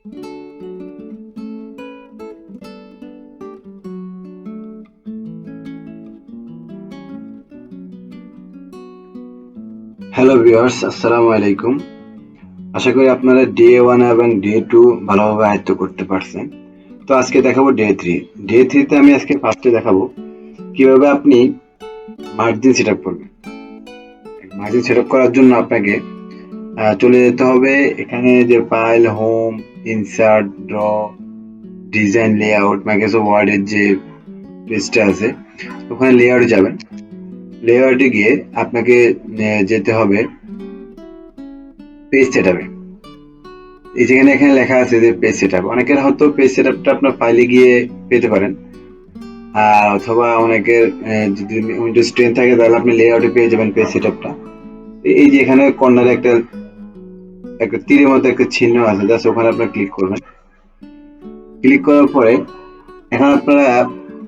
Hello viewers, আসসালামু আলাইকুম। আশা করি আপনারা ডে 1 এবং ডে 2 ভালোভাবে আয়ত্ত করতে পারছেন। তো আজকে দেখাবো ডে 3। ডে 3 তে আমি আজকে ফার্স্টে দেখাবো কিভাবে আপনি মার্জিন সেটআপ করবেন। মার্জিন সেটআপ করার জন্য আপনাকে চলে যেতে হবে এখানে যে file, home, insert, draw, design, layout, Microsoft ওয়ার্ডের যে পেজটা আছে ওখানে লেআউটে যাবেন। লেআউটে গিয়ে আপনাকে যেতে হবে পেজ সেটআপে। এই যেখানে এখানে লেখা আছে যে পেজ সেটআপ, অনেকের হয়তো পেজ সেটআপটা আপনার ফাইলে গিয়ে পেতে পারেন, অথবা অনেকের যদি উইন্ডোজ 10 থাকে তাহলে আপনি লেআউটে পেয়ে যাবেন পেজ সেটআপটা। এই যে এখানে কর্নারে একটা একটা তীরের মতো একটা চিহ্ন আছে, জাস্ট ওখানে আপনার ক্লিক করবেন। ক্লিক করার পরে এখন আপনারা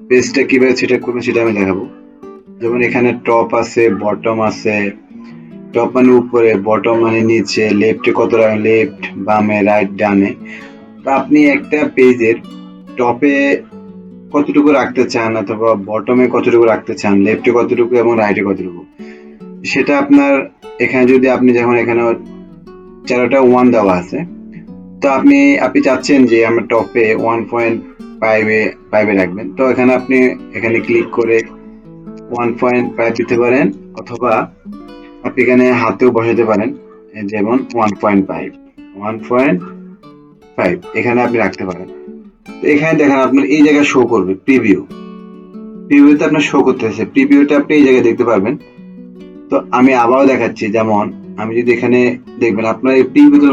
পেজটা কিভাবে সেটআপ করবেন সেটা আমি দেখাবো। যেমন এখানে টপ আছে, বটম আছে। টপ মানে উপরে, বটম মানে নিচে, লেফটে কতটা, লেফট, বামে, রাইট, ডানে। তো আপনি একটা পেজের টপে কতটুকু রাখতে চান অথবা বটমে কতটুকু রাখতে চান, লেফটে কতটুকু এবং রাইটে কতটুকু, সেটা আপনার এখানে যদি আপনি যখন এখানে 4টা 1 দেওয়া আছে, তো আপনি আপনি চাচ্ছেন যে আমরা টপে 1.5 এ রাখবেন, তো এখানে আপনি এখানে ক্লিক করে 1.5 দিতে পারেন, অথবা আপনি এখানে হাতেও বসাতে পারেন, যেমন 1.5 এখানে আপনি রাখতে পারেন। তো এখানে দেখেন আপনার এই জায়গায় শো করবে প্রিভিউতে আপনার শো করতেছে, প্রিভিউটা আপনি এই জায়গায় দেখতে পারবেন। তো আমি আবারও দেখাচ্ছি, যেমন আমি যদি এখানে দেখবেন আপনার এই প্রিভিউতে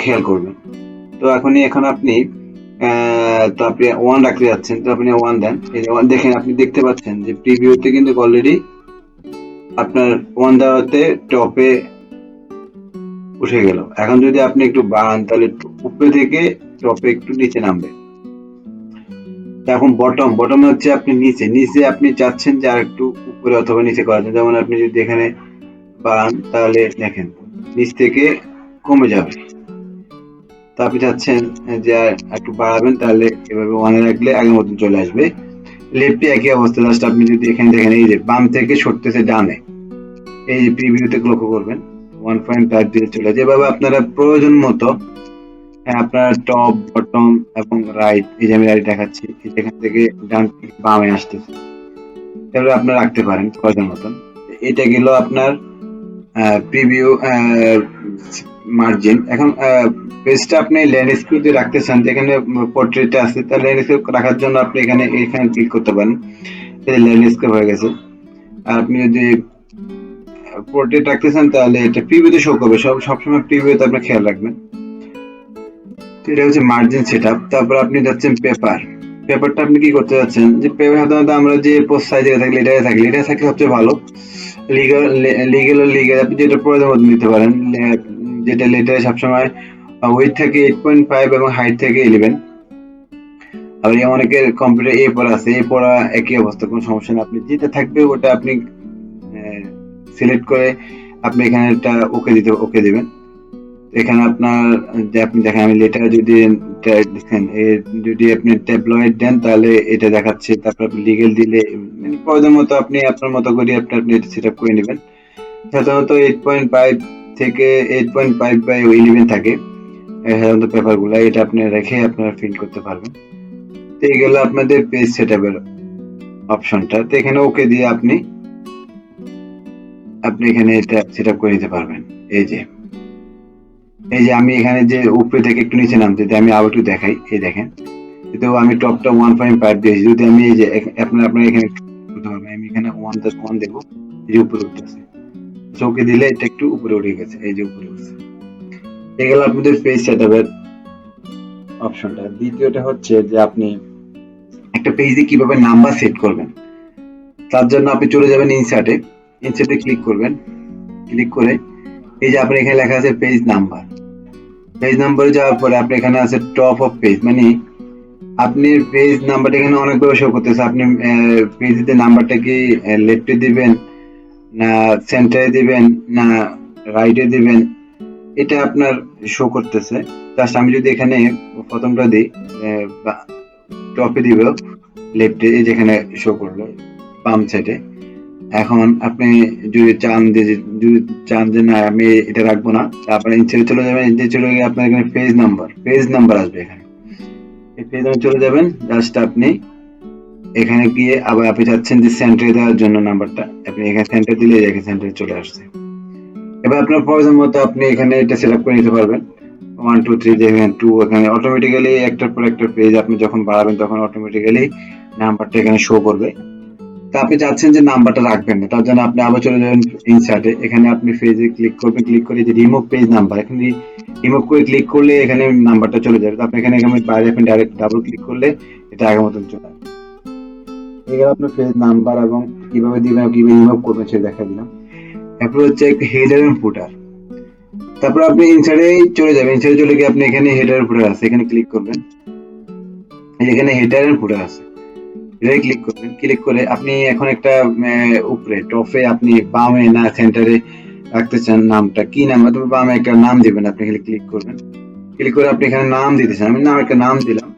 খেয়াল করবেন। তো এখন আপনি তো আপনি 1 রাখতে যাচ্ছেন, তো আপনি 1 দেন। এই যে 1 দেখেন, আপনি দেখতে পাচ্ছেন যে প্রিভিউতে কিন্তু অলরেডি আপনার 1 দেওয়াতে টপে উঠে গেল। এখন যদি আপনি একটু বাড়ান তাহলে উপরে থেকে টপে একটু নিচে নামবে। এখন বটম হচ্ছে আপনি নিচে আপনি চাচ্ছেন যে আর একটু উপরে অথবা নিচে করার জন্য। যেমন আপনি যদি এখানে বাড়ান তাহলে দেখেন নিচ থেকে কমে যাবে। তো আপনি চাচ্ছেন যে আর একটু বাড়াবেন, তাহলে এভাবে 1 এ রাখলে আগের মতন চলে আসবে। লেফটে একই অবস্থা, জাস্ট আপনি যদি এখানে দেখেন এই যে বাম থেকে সরতেছে ডানে, এই যে প্রিভিউতে লক্ষ্য করবেন 1.5 দিয়ে চলে, যেভাবে আপনারা প্রয়োজন মতো আপনার টপ, বটম এবং রাইট, এই যে আমি রাইট দেখাচ্ছি, এখান থেকে ডান থেকে বামে আসতেছে, এভাবে আপনারা রাখতে পারেন প্রয়োজন মতন। এটা গেল আপনার প্রিভিউ মার্জিন। এখন পেজটা আপনি ল্যান্ডস্কেপে রাখতে চান, যেখানে পোর্ট্রেটে আছে, তার ল্যান্ডস্কেপ রাখার জন্য আপনি এখানে ক্লিক করতে পারেন। এই ল্যান্ডস্কেপ হয়ে গেছে। আর আপনি যদি পোর্ট্রেট রাখতে চান তাহলে এটা প্রিভিউতে শো করবে, সবসময় প্রিভিউতে আপনি খেয়াল রাখবেন। তো এটা হচ্ছে মার্জিন সেটআপ। তারপর আপনি যাচ্ছেন পেপারটা আপনি কি করতে যাচ্ছেন, যে পেপার সাধারণত আমরা যে পোস্ট সাইজে থাকলে এটা থাকলে সবচেয়ে ভালো। লিগেল আপনি যেটা প্রয়োজন মতো নিতে পারেন, যেটা লেটারে সবসময় ওয়েট থাকে 8.5 এবং হাইট থাকে 11। আবার অনেকের কম্পিউটার এ পড়া আছে, এ পড়া একই অবস্থা, কোনো সমস্যা নেই। আপনি যেটা থাকবে ওটা আপনি সিলেক্ট করে আপনি এখানে একটা ওকে দিবেন। এখানে আপনার যে আপনি দেখেন, আমি লেটার যদি দেখেন, যদি আপনি ট্যাবলয়েড দেন তাহলে এটা দেখাচ্ছে। তারপর আপনি লিগেল দিলে মানে প্রয়োজন মতো আপনি আপনার মতো করে আপনি এটা সেট আপ করে নেবেন। সাধারণত 8.5 থেকে 8.5/11 থাকে সাধারণত পেপারগুলো, এটা আপনি রেখে আপনারা ফিল করতে পারবেন। তো এই গেল আপনাদের পেজ সেট আপের অপশনটা। তো এখানে ওকে দিয়ে আপনি এখানে এটা সেট আপ করে নিতে পারবেন। এই যে আমি এখানে যে উপরে থেকে একটু নিচে নামতে, আমি আবার একটু দেখাই। এই দেখেন, তো আমি টপটা 1.5 দিয়েছি। যদি আমি এই যে আপনার এখানে করতে পারবেন, আমি এখানে 1 দেবো, এই যে উপরে উঠতেছে, চোখে দিলে এটা একটু উপরে উঠে গেছে, এই যে উপরে উঠছে। এই গেল আপনাদের পেজ সেটআপের অপশনটা। দ্বিতীয়টা হচ্ছে যে আপনি একটা পেজে কিভাবে নাম্বার সেট করবেন। তার জন্য আপনি চলে যাবেন ইনসার্টে ক্লিক করবেন। ক্লিক করে এই যে আপনার এখানে লেখা আছে পেজ নাম্বারে যাওয়ার পরে আপনি এখানে আছে টপ অফ পেজ, মানে আপনি পেজ নাম্বারটা এখানে অনেকভাবে শো করতেছে। আপনি পেজেতে নাম্বারটা কি লেফটে দিবেন, না সেন্টারে দিবেন, না রাইটে দিবেন, এটা আপনার শো করতেছে। জাস্ট আমি যদি এখানে প্রথমটা দিই, টপে দিব, লেফটে যেখানে শো করলো বাম সাইডে। এখন আপনি যদি চান যে না আমি এটা রাখবো না, তারপরে ইনসাইডে চলে যাবেন। ইনসাইডে চলে গিয়ে আপনার এখানে পেজ নাম্বার আসবে। এখানে এই পেজ নাম্বার চলে যাবেন। জাস্ট আপনি এখানে গিয়ে আবার আপনি চাচ্ছেন যে সেন্টারে দেওয়ার জন্য নাম্বারটা, আপনি এখানে সেন্টার দিলে এখানে সেন্টারে চলে আসছে। এবার আপনার প্রয়োজন মতো আপনি এখানে এটা সিলেক্ট করে নিতে পারবেন। 1 2 3 যেখানে 2, এখানে অটোমেটিক্যালি একটার পর একটা পেজ আপনি যখন বাড়াবেন তখন অটোমেটিক্যালি নাম্বারটা এখানে শো করবে। তা আপনি চাচ্ছেন যে নাম্বারটা রাখবেন না, তার জন্য আপনি আবার চলে যাবেন ইনসার্টে। এখানে আপনি পেজে ক্লিক করবেন, ক্লিক করে যে রিমুভ পেজ নাম্বার, এখানে রিমুভ করে ক্লিক করলে এখানে নাম্বারটা চলে যাবে। তো আপনি এখানে বাইরে আপনি ডাইরেক্ট ডাবল ক্লিক করলে এটা আগের মতন চলে আসবে। এগুলো আপনার পেজ নাম্বার এবং কিভাবে দিবেন কিভাবে রিমুভ করবেন সেটা দেখা দিলাম। এরপর হচ্ছে একটা হেডার এবং ফুটার। তারপর আপনি ইনসার্টে চলে যাবেন। ইনসার্টে চলে গিয়ে আপনি এখানে হেডার ফুটার আছে, এখানে ক্লিক করবেন। এখানে হেডার এবং ফুটার আছে, এটাই ক্লিক করবেন। ক্লিক করে আপনি এখন একটা উপরে টপে আপনি বামে না সেন্টারে রাখতে চান নামটা, কি নাম, অথবা বামে একটা নাম দিবেন। আপনি এখানে ক্লিক করবেন। ক্লিক করে আপনি এখানে নাম দিতে চান, আমি একটা নাম দিলাম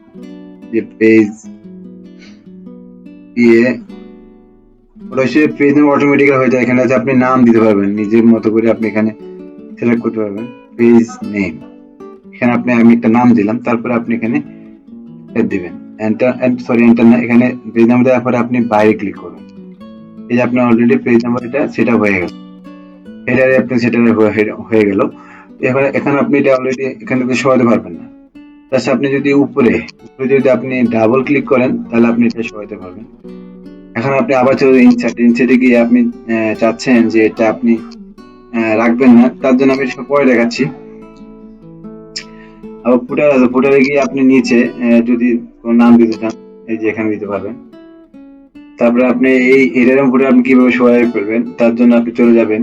যে পেজ দিয়ে, ওটা সে পেজ নাম অটোমেটিক্যাল হয়ে যায়। এখানে আপনি নাম দিতে পারবেন নিজের মতো করে, আপনি এখানে সিলেক্ট করতে পারবেন পেজ নেম। এখানে আমি একটা নাম দিলাম, তারপরে আপনি এখানে দিবেন এন্টার, এন্টার না, এখানে পেজ নাম দেওয়ার পরে আপনি বাইরে ক্লিক করবেন। এই যে আপনার অলরেডি পেজ নাম্বার এটা সেটা হয়ে গেল, হেডারে আপনি সেটা হয়ে গেল। এখানে আপনি এটা অলরেডি এখান থেকে সরাতে পারবেন না। জাস্ট আপনি যদি উপরে যদি আপনি ডাবল ক্লিক করেন তাহলে আপনি এটা সরাতে পারবেন। এখন আপনি আবার চলে ইনসার্টে গিয়ে আপনি চাচ্ছেন যে এটা আপনি রাখবেন না, তার জন্য আমি পরে দেখাচ্ছি। আবার ফুটার আছে, ফুটারে গিয়ে আপনি নিচে যদি কোন নাম দিতে চান এই যে এখানে দিতে পারবেন। তারপরে আপনি এই হেডার এবং ফুটার আপনি কিভাবে সরাই ফেলবেন তার জন্য আপনি চলে যাবেন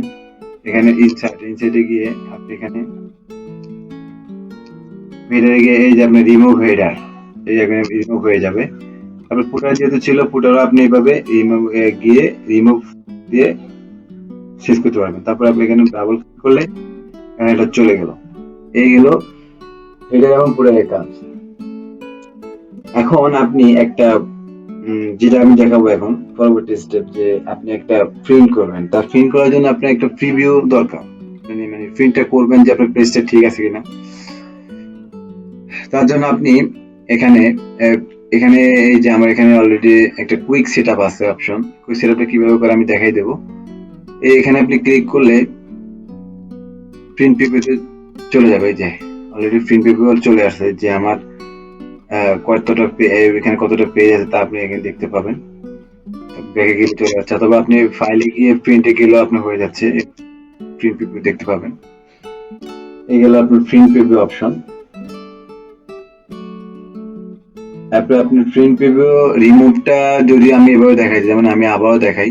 এখানে ইনসার্টে গিয়ে আপনি এখানে হেডারে গিয়ে এই যে আপনি রিমুভ হেডার, এই এখানে রিমুভ হয়ে যাবে। তারপর ফুটার যেহেতু ছিল ফুটারও আপনি এইভাবে গিয়ে রিমুভ দিয়ে শেষ করতে পারবেন। তারপর আপনি এখানে ডাবল ক্লিক করলে এটা চলে গেল। এই গেল হেডার এবং ফুটারের কাজ। এখন আপনি একটা যেটা আমি দেখাবো এখন পরবর্তী স্টেপ, যে আপনি একটা প্রিন্ট করবেন। তার প্রিন্ট করার জন্য আপনার একটা প্রিভিউ দরকার, মানে প্রিন্টটা করবেন যে আপনার পেজটা ঠিক আছে কিনা। তার জন্য আপনি এখানে এখানে এই যে আমার এখানে অলরেডি একটা কুইক সেটআপ আছে অপশন, কুইক সেটআপটা কিভাবে করে আমি দেখাই দেব। এখানে আপনি ক্লিক করলে প্রিন্ট প্রিভিউতে চলে যাবে। এই যে অলরেডি প্রিন্ট প্রিভিউ চলে আসছে, যে আমার কতটা এখানে কতটা পেজ আছে তা আপনি এখানে দেখতে পাবেন। ব্যাকে গেলে চলে যাচ্ছে, অথবা আপনি ফাইলে গিয়ে প্রিন্টে গেলেও আপনার হয়ে যাচ্ছে, প্রিন্ট প্রিভিউ দেখতে পাবেন। এই গেল আপনার প্রিন্ট প্রিভিউ অপশন। তারপরে আপনি প্রিন্ট প্রিভিউ রিমুভটা যদি আমি এভাবে দেখাই, যেমন আমি আবারও দেখাই,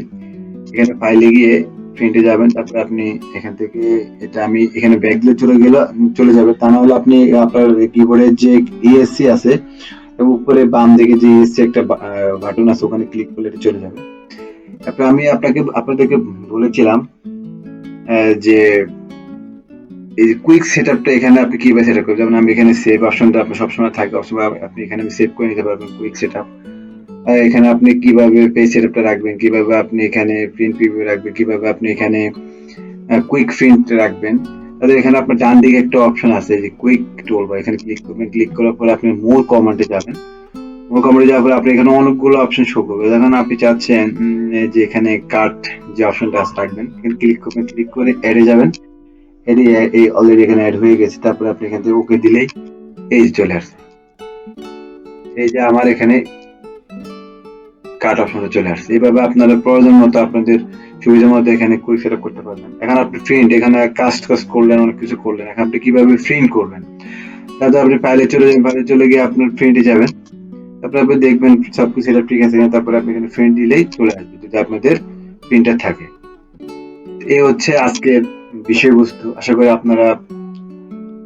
এখানে ফাইলে গিয়ে প্রিন্টে যাবেন। তারপরে আপনি এখান থেকে এটা আমি এখানে ব্যাক দিলে চলে যাবে। তা না হলে আপনি আপনার কিবোর্ডের যে ইএসসি আছে উপরে বাম দিকে যে ইএসসি একটা বাটন আছে ওখানে ক্লিক করলে এটা চলে যাবে। তারপরে আমি আপনাদেরকে বলেছিলাম যে এই কুইক সেটআপটা এখানে আপনি কিভাবে সেটআপ করবেন। যেমন আমি এখানে সেভ অপশনটা আপনি সবসময় থাকে, সবসময় আপনি এখানে সেভ করে নিতে পারবেন কুইক সেটআপ। আর এখানে আপনি কিভাবে পেজ সেটআপটা রাখবেন, কিভাবে আপনি এখানে প্রিন্ট প্রিভিউ রাখবেন, কিভাবে আপনি এখানে কুইক প্রিন্ট রাখবেন। তাহলে এখানে আপনার ডান দিকে একটা অপশন আছে যে কুইক টুল বার, এখানে ক্লিক করবেন। ক্লিক করার পরে আপনি মোর কমান্ডে যাবেন। মোর কমান্ডে যাওয়ার পরে আপনি এখানে অনেকগুলো অপশন শো করবে। যখন আপনি চাচ্ছেন যে এখানে কাট যে অপশনটা আছে রাখবেন, এখানে ক্লিক করবেন। ক্লিক করে অ্যাডে যাবেন। এই অলরেডি এখানে অ্যাড হয়ে গেছে। তারপরে আপনি এখান থেকে ওকে দিলেই এই চলে আসছে। এই যে আমার এখানে কাট অপশনটা চলে আসছে। এইভাবে আপনারা প্রয়োজন মতো আপনাদের সুবিধা মতো এখানে কুইক সেটআপ করতে পারবেন। এখন আপনি প্রিন্ট এখানে কাজ করলেন, অনেক কিছু করলেন, এখন আপনি কিভাবে প্রিন্ট করবেন। তারপর আপনি ফাইলে চলে যাবেন। ফাইলে চলে গিয়ে আপনার প্রিন্টে যাবেন। তারপরে আপনি দেখবেন সবকিছু সেটআপ ঠিক আছে। তারপরে আপনি এখানে প্রিন্ট দিলেই চলে আসবে যদি আপনাদের প্রিন্টার থাকে। এই হচ্ছে আজকের বিষয়বস্তু। আশা করি আপনারা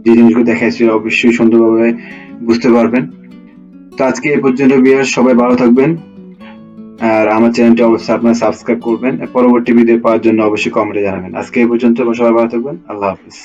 যে জিনিসগুলো দেখাইছি অবশ্যই সুন্দরভাবে বুঝতে পারবেন। তো আজকে এই পর্যন্ত ভিউয়ার্স, সবাই ভালো থাকবেন। আর আমার চ্যানেলটি অবশ্যই আপনারা সাবস্ক্রাইব করবেন। পরবর্তী ভিডিও পাওয়ার জন্য অবশ্যই কমেন্টে জানাবেন। আজকে এই পর্যন্ত, সবাই ভালো থাকবেন। আল্লাহ হাফিজ।